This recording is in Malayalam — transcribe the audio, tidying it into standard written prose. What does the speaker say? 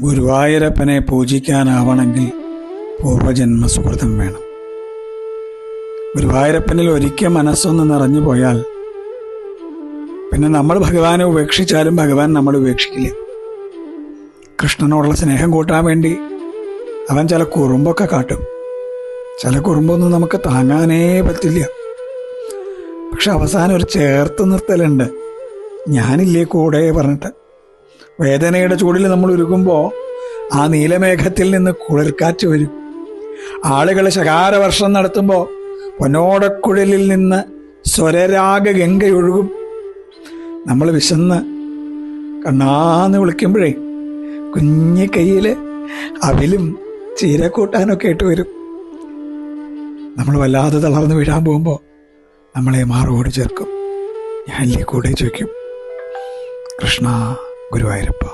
ഗുരുവായൂരപ്പനെ പൂജിക്കാനാവണമെങ്കിൽ പൂർവജന്മ സുഹൃതം വേണം. ഗുരുവായൂരപ്പനിൽ ഒരിക്കൽ മനസ്സൊന്ന് നിറഞ്ഞു പോയാൽ പിന്നെ നമ്മൾ ഭഗവാനെ ഉപേക്ഷിച്ചാലും ഭഗവാൻ നമ്മൾ ഉപേക്ഷിക്കില്ല. കൃഷ്ണനോടുള്ള സ്നേഹം കൂട്ടാൻ വേണ്ടി അവൻ ചില കുറുമ്പൊക്കെ കാട്ടും. ചില കുറുമ്പൊന്നും നമുക്ക് താങ്ങാനേ പറ്റില്ല. പക്ഷെ അവസാനം ഒരു ചേർത്ത് നിർത്തലുണ്ട്, ഞാനില്ലേ കൂടെ പറഞ്ഞിട്ട്. വേദനയുടെ ചൂടിൽ നമ്മൾ ഉരുകുമ്പോൾ ആ നീലമേഘത്തിൽ നിന്ന് കുളിർക്കാറ്റ് വരും. ആളുകൾ ശകാരവർഷം നടത്തുമ്പോൾ പൊന്നോടക്കുഴലിൽ നിന്ന് സ്വരരാഗ ഗംഗയൊഴുകും. നമ്മൾ വിശന്ന് കണ്ണാന്ന് വിളിക്കുമ്പോഴേ കുഞ്ഞി കയ്യിൽ അവിലും ചീരക്കൂട്ടാനൊക്കെ ഇട്ട് വരും. നമ്മൾ വല്ലാതെ തളർന്ന് വീഴാൻ പോകുമ്പോൾ നമ്മളെ മാറോട് ചേർക്കും, ഞാനില്ലേ കൂടെ ചോദിക്കും. കൃഷ്ണ ഗുരുവായൂരപ്പ.